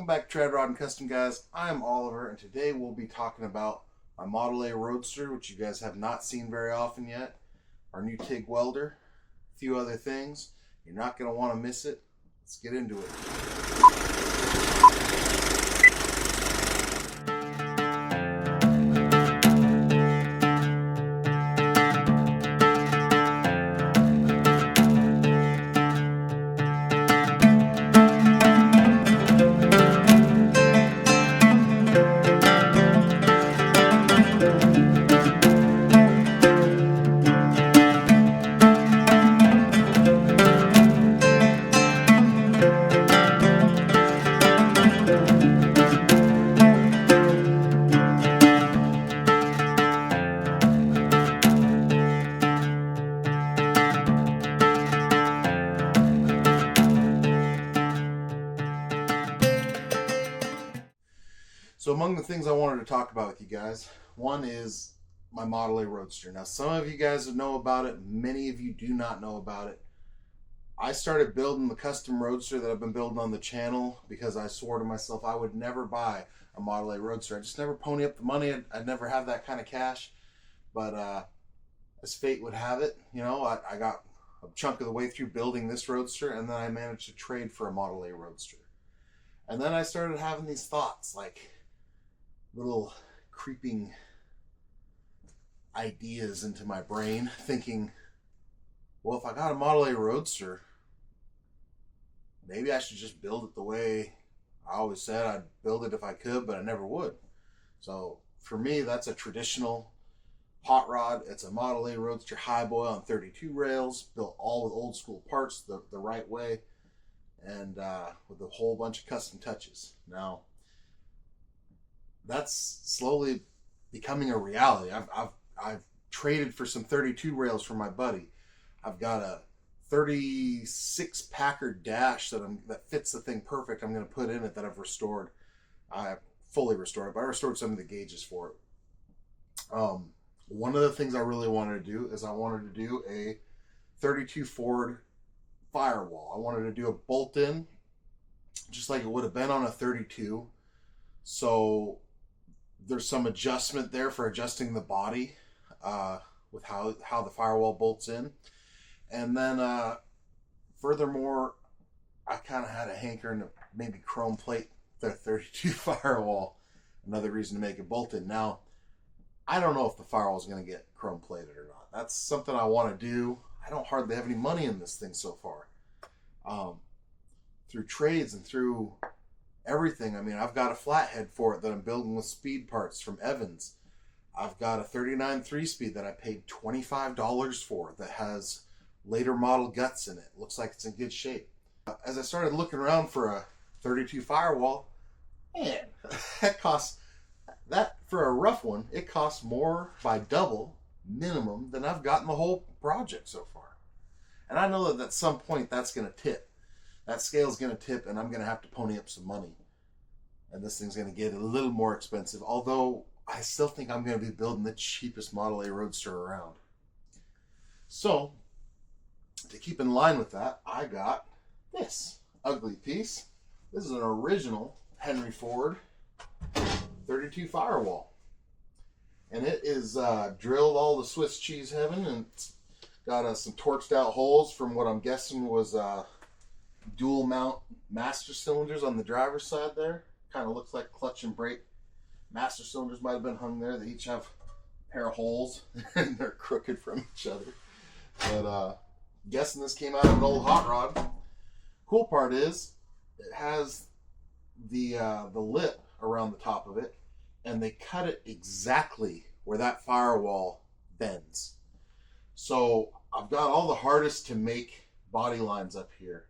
Welcome back to Trad Rod and Custom, guys. I'm Oliver, and today we'll be talking about my Model A Roadster, which you guys have not seen very often yet, our new TIG welder, a few other things. You're not going to want to miss it. Let's get into it. So among the things I wanted to talk about with you guys, one is my Model A Roadster. Now, some of you guys know about it. Many of you do not know about it. I started building the custom Roadster that I've been building on the channel because I swore to myself I would never buy a Model A Roadster. I just never pony up the money. I'd never have that kind of cash. But as fate would have it, you know, I got a chunk of the way through building this Roadster, and then I managed to trade for a Model A Roadster. And then I started having these thoughts, like little creeping ideas into my brain, thinking, well, if I got a Model A Roadster, maybe I should just build it the way I always said I'd build it if I could, but I never would. So for me, that's a traditional hot rod. It's a Model A Roadster highboy on 32 rails, built all with old school parts the right way, and with a whole bunch of custom touches. Now, that's slowly becoming a reality. I've traded for some 32 rails from my buddy. I've got a 36 Packard dash that fits the thing perfect. I'm going to put in it that I've restored. I fully restored it, but I restored some of the gauges for it. One of the things I really wanted to do is I wanted to do a 32 Ford Firewall. I wanted to do a bolt-in, just like it would have been on a 32. So there's some adjustment there for adjusting the body with how the firewall bolts in. And then furthermore, I kind of had a hankering to maybe chrome plate the 32 firewall. Another reason to make it bolt in. Now, I don't know if the firewall is going to get chrome plated or not. That's something I want to do. I don't hardly have any money in this thing so far. Through trades and through everything. I mean, I've got a flathead for it that I'm building with speed parts from Evans. I've got a 39 3-speed that I paid $25 for that has later model guts in it. Looks like it's in good shape. As I started looking around for a 32 firewall, man, that for a rough one, it costs more by double minimum than I've got in the whole project so far. And I know that at some point that's going to tip. That scale's going to tip, and I'm going to have to pony up some money. And this thing's going to get a little more expensive, although I still think I'm going to be building the cheapest Model A Roadster around. So, to keep in line with that, I got this ugly piece. This is an original Henry Ford 32 Firewall. And it is drilled all the Swiss cheese heaven, and it's got some torqued out holes from what I'm guessing was dual mount master cylinders on the driver's side there. Kind of looks like clutch and brake master cylinders might have been hung there. They each have a pair of holes and they're crooked from each other. But guessing this came out of an old hot rod. Cool part is it has the lip around the top of it, and they cut it exactly where that firewall bends. So I've got all the hardest to make body lines up here.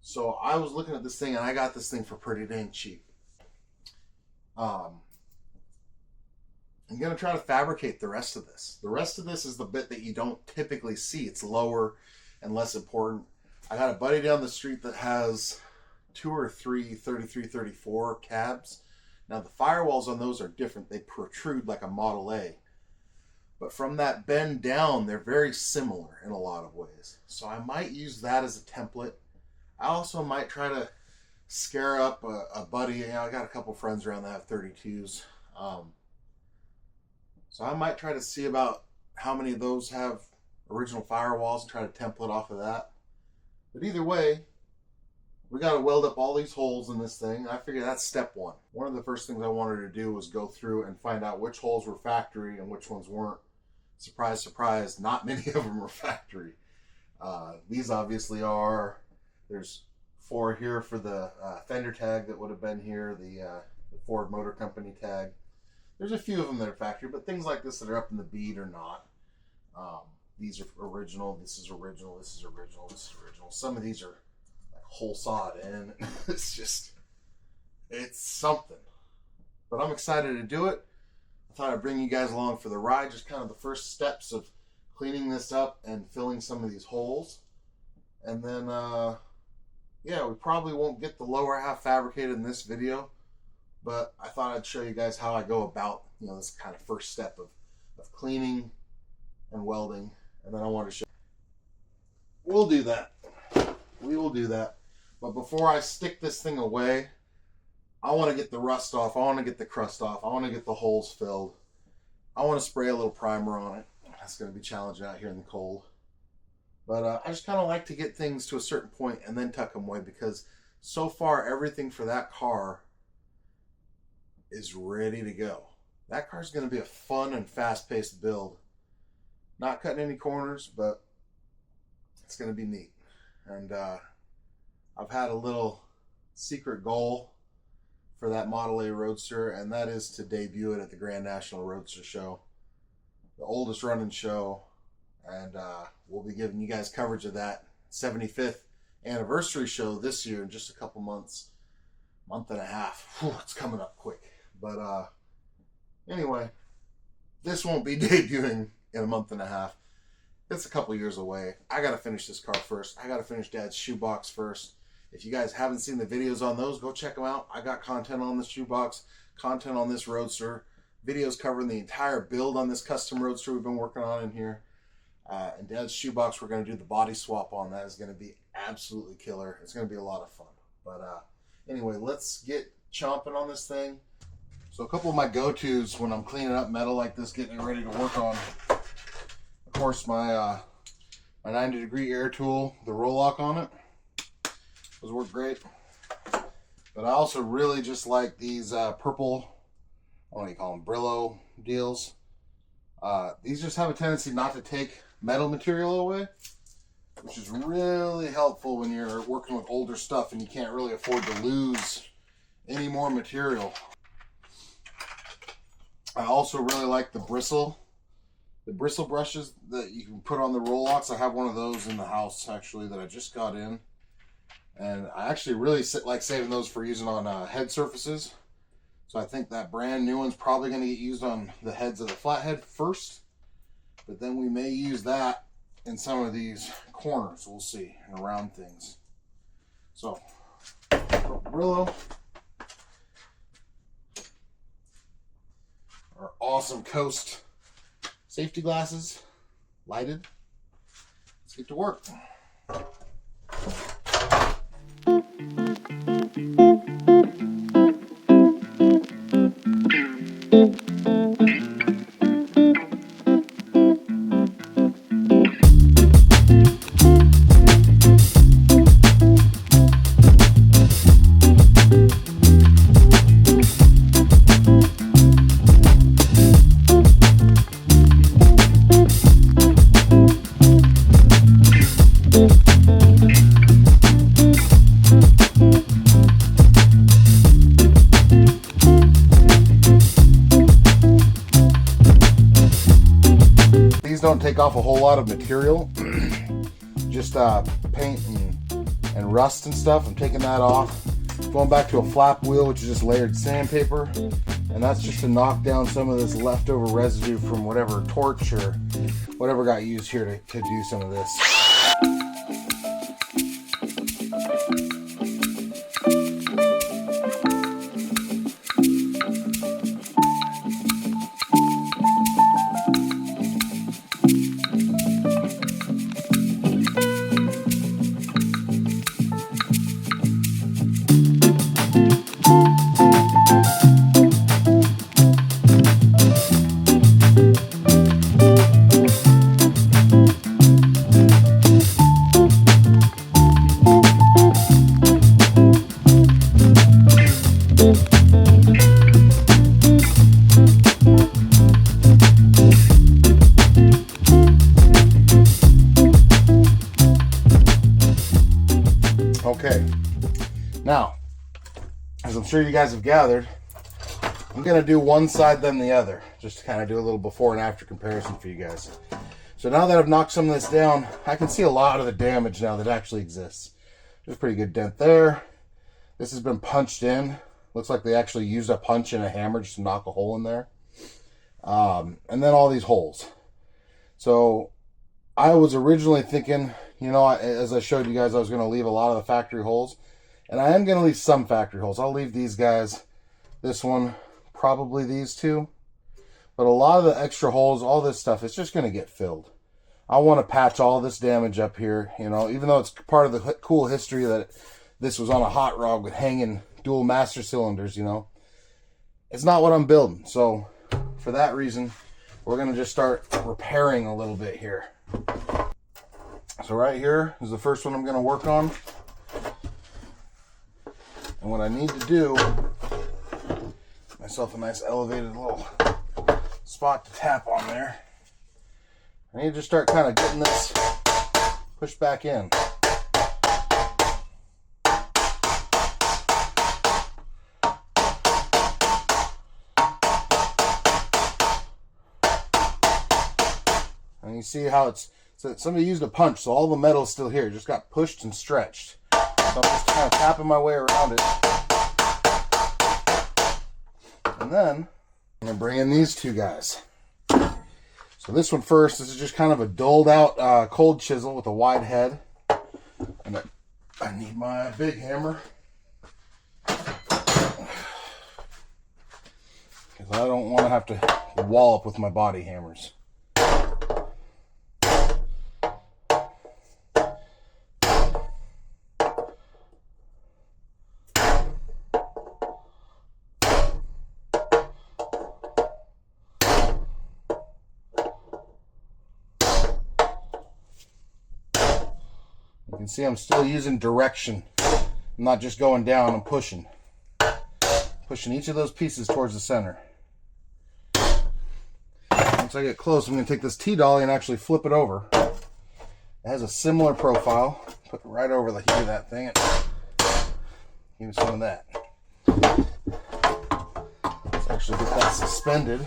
So I was looking at this thing, and I got this thing for pretty dang cheap. I'm going to try to fabricate the rest of this. The rest of this is the bit that you don't typically see. It's lower and less important. I got a buddy down the street that has 2 or 3 33, 34 cabs. Now the firewalls on those are different. They protrude like a Model A. But from that bend down, they're very similar in a lot of ways. So I might use that as a template. I also might try to scare up a buddy. You know, I got a couple friends around that have 32s. So I might try to see about how many of those have original firewalls and try to template off of that. But either way, we got to weld up all these holes in this thing. I figure that's step one. One of the first things I wanted to do was go through and find out which holes were factory and which ones weren't. Surprise, surprise, not many of them were factory. These obviously are. There's 4 here for the fender tag that would have been here, the Ford Motor Company tag. There's a few of them that are factory, but things like this that are up in the bead are not. These are original, this is original, this is original, this is original. Some of these are like hole sawed in. It's something. But I'm excited to do it. I thought I'd bring you guys along for the ride, just kind of the first steps of cleaning this up and filling some of these holes. And then, yeah, we probably won't get the lower half fabricated in this video, but I thought I'd show you guys how I go about, you know, this kind of first step of cleaning and welding. And then I want to show you. We'll do that. We will do that. But before I stick this thing away, I want to get the rust off. I want to get the crust off. I want to get the holes filled. I want to spray a little primer on it. That's going to be challenging out here in the cold. But I just kind of like to get things to a certain point and then tuck them away, because so far everything for that car is ready to go. That car's going to be a fun and fast-paced build. Not cutting any corners, but it's going to be neat. And I've had a little secret goal for that Model A Roadster, and that is to debut it at the Grand National Roadster Show, the oldest running show. And we'll be giving you guys coverage of that 75th anniversary show this year in just a couple months, month and a half. Whew, it's coming up quick. But anyway, this won't be debuting in a month and a half. It's a couple years away. I got to finish this car first. I got to finish Dad's shoebox first. If you guys haven't seen the videos on those, go check them out. I got content on this shoebox, content on this Roadster, videos covering the entire build on this custom Roadster we've been working on in here. And Dad's shoebox, we're going to do the body swap on. That is going to be absolutely killer. It's going to be a lot of fun. But anyway, let's get chomping on this thing. So a couple of my go-tos when I'm cleaning up metal like this, getting it ready to work on. Of course, my 90-degree air tool, the roll lock on it. Those work great. But I also really just like these purple, what do you call them, Brillo deals. These just have a tendency not to take metal material away, which is really helpful when you're working with older stuff and you can't really afford to lose any more material. I also really like the bristle brushes that you can put on the roll locks. I have one of those in the house actually that I just got in, and I actually really like saving those for using on head surfaces. So I think that brand new one's probably going to get used on the heads of the flathead first, but then we may use that in some of these corners. We'll see, and around things. So Brillo, our awesome Coast safety glasses, lighted. Let's get to work. Don't take off a whole lot of material, just paint and rust and stuff. I'm taking that off, going back to a flap wheel, which is just layered sandpaper, and that's just to knock down some of this leftover residue from whatever torch or whatever got used here to do some of this. as I'm sure you guys have gathered, I'm going to do one side then the other, just to kind of do a little before and after comparison for you guys. So now that I've knocked some of this down, I can see a lot of the damage now that actually exists. There's a pretty good dent there. This has been punched in. Looks like they actually used a punch and a hammer just to knock a hole in there. And then all these holes. So I was originally thinking, you know, as I showed you guys, I was going to leave a lot of the factory holes. And I am going to leave some factory holes. I'll leave these guys, this one, probably these two. But a lot of the extra holes, all this stuff, it's just going to get filled. I want to patch all this damage up here, you know, even though it's part of the cool history that this was on a hot rod with hanging dual master cylinders, you know. It's not what I'm building. So for that reason, we're going to just start repairing a little bit here. So right here is the first one I'm going to work on. And what I need to do, myself a nice elevated little spot to tap on there. I need to just start kind of getting this pushed back in. And you see how it's, so somebody used a punch, so all the metal's still here. It just got pushed and stretched. So I'm just kind of tapping my way around it. And then I'm going to bring in these two guys. So this one first, this is just kind of a dulled out cold chisel with a wide head. And I need my big hammer. Because I don't want to have to wallop with my body hammers. You can see I'm still using direction. I'm not just going down, I'm pushing. Pushing each of those pieces towards the center. Once I get close, I'm going to take this T-dolly and actually flip it over. It has a similar profile. Put it right over the heat of that thing and give me some of that. Let's actually get that suspended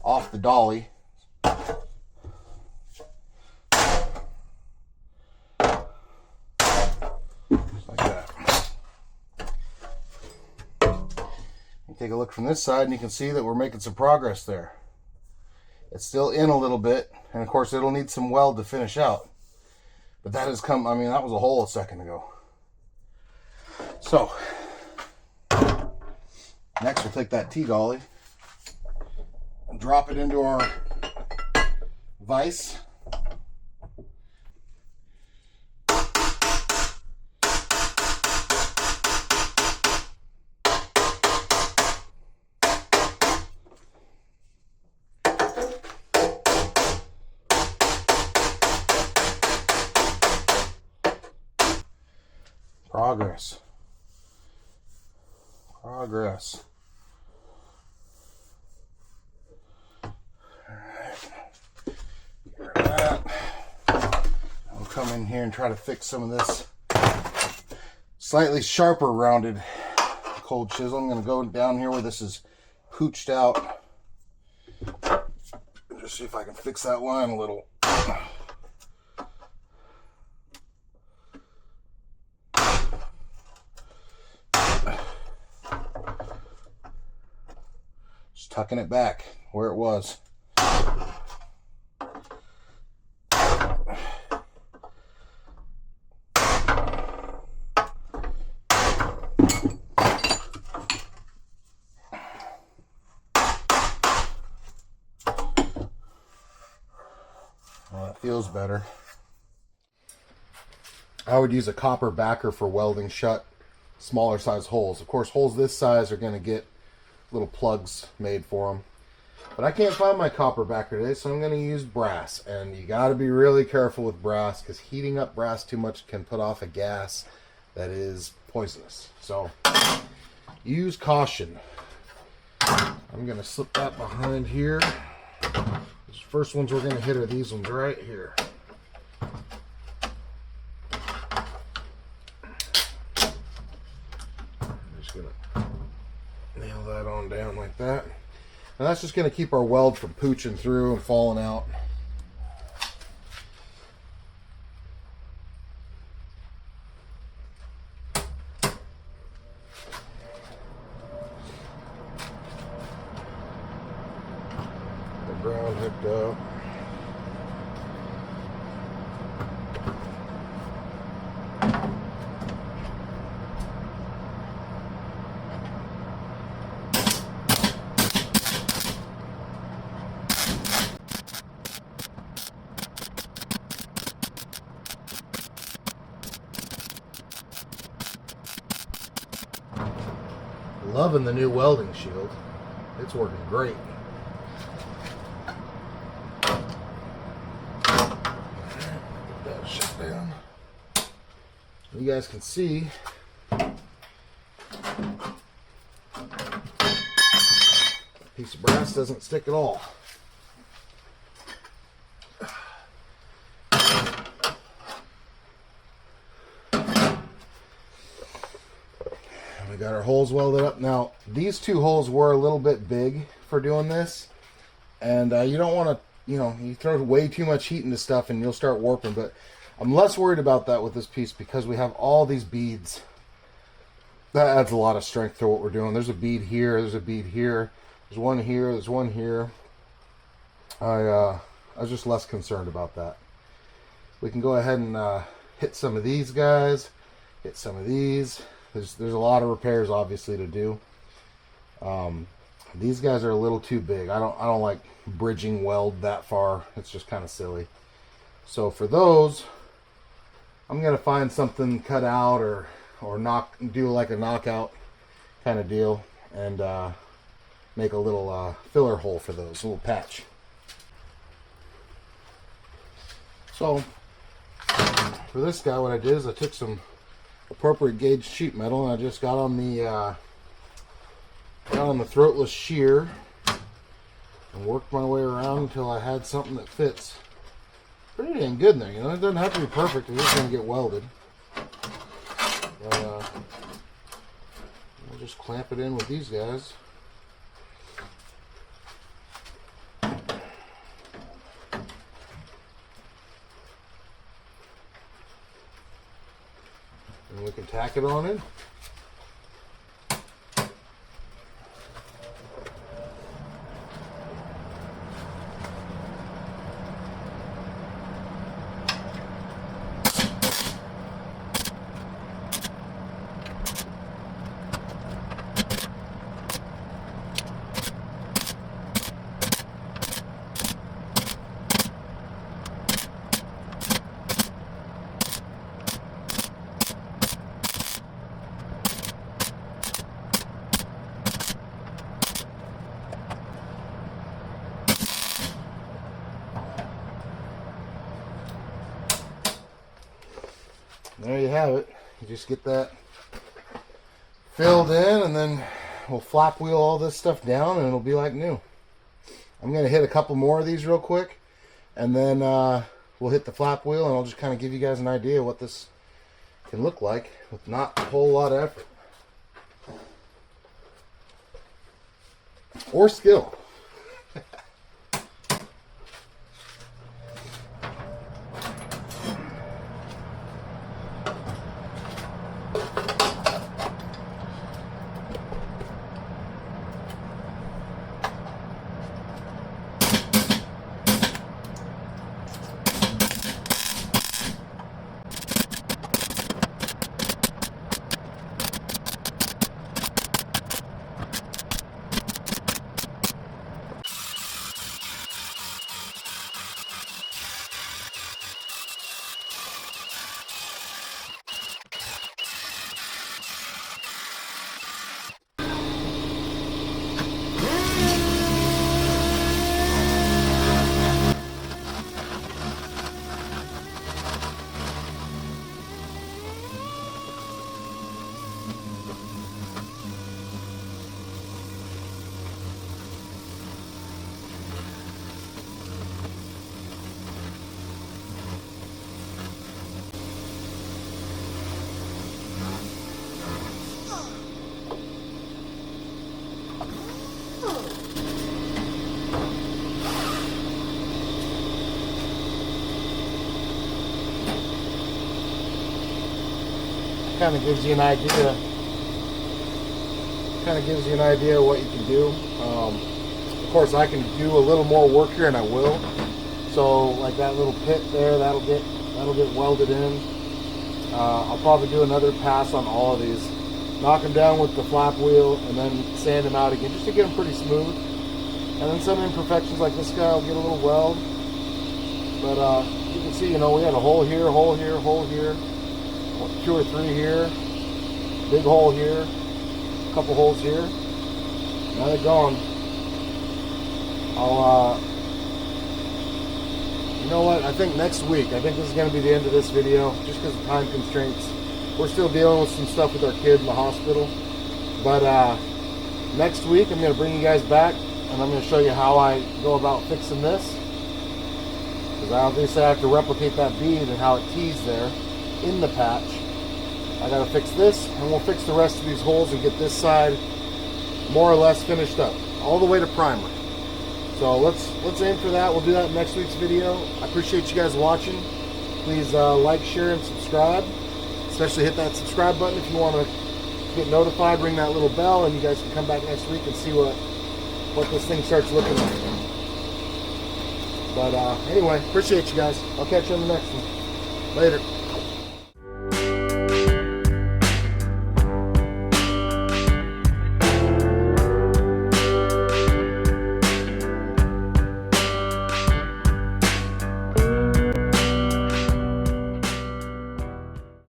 off the dolly. Take a look from this side and you can see that we're making some progress there. It's still in a little bit, and of course it'll need some weld to finish out. But that has come, I mean, that was a hole a second ago. So, next we'll take that T-dolly and drop it into our vise. Progress. Progress. Alright. Get rid of that. I'll come in here and try to fix some of this slightly sharper rounded cold chisel. I'm going to go down here where this is pooched out. Just see if I can fix that line a little. Tucking it back where it was. Well, that feels better. I would use a copper backer for welding shut smaller size holes. Of course, holes this size are going to get little plugs made for them, but I can't find my copper backer today, so I'm going to use brass. And you got to be really careful with brass, because heating up brass too much can put off a gas that is poisonous. So use caution. I'm going to slip that behind here. These first ones we're going to hit are these ones right here. gonna nail that on down like that. And that's just gonna keep our weld from pooching through and falling out. The ground hooked up. Loving the new welding shield. It's working great. Get that shut down. You guys can see that piece of brass doesn't stick at all. We got our holes welded up. Now, these two holes were a little bit big for doing this. And you don't want to, you throw way too much heat into stuff and you'll start warping. But I'm less worried about that with this piece because we have all these beads. That adds a lot of strength to what we're doing. There's a bead here, there's a bead here, there's one here, there's one here. I was just less concerned about that. We can go ahead and hit some of these guys, hit some of these. There's a lot of repairs obviously to do. These guys are a little too big. I don't like bridging weld that far. It's just kind of silly. So for those, I'm gonna find something cut out or do like a knockout kind of deal and make a little filler hole for those, a little patch. So for this guy, what I did is I took some appropriate gauge sheet metal and I just got on the throatless shear and worked my way around until I had something that fits pretty dang good in there. It doesn't have to be perfect, it's just going to get welded. But I'll just clamp it in with these guys. And we can tack it on in. There you have it. You just get that filled in and then we'll flap wheel all this stuff down and it'll be like new. I'm going to hit a couple more of these real quick and then we'll hit the flap wheel and I'll just kind of give you guys an idea what this can look like with not a whole lot of effort. Or skill. kind of gives you an idea. Kind of gives you an idea of what you can do. Of course, I can do a little more work here, and I will. So, like that little pit there, that'll get welded in. I'll probably do another pass on all of these. Knock them down with the flap wheel, and then sand them out again, just to get them pretty smooth. And then some imperfections like this guy will get a little weld. But you can see, you know, we had a hole here, hole here, hole here, 2 or 3 here, big hole here, a couple holes here. Now they're gone. You know what, I think next week, I think this is going to be the end of this video, just because of time constraints. We're still dealing with some stuff with our kid in the hospital. But next week, I'm going to bring you guys back, and I'm going to show you how I go about fixing this. Because obviously I have to replicate that bead and how it tees there in the patch. I got to fix this, and we'll fix the rest of these holes and get this side more or less finished up, all the way to primer. So let's aim for that. We'll do that in next week's video. I appreciate you guys watching. Please like, share, and subscribe. Especially hit that subscribe button if you want to get notified. Ring that little bell, and you guys can come back next week and see what this thing starts looking like. But anyway, appreciate you guys. I'll catch you on the next one. Later.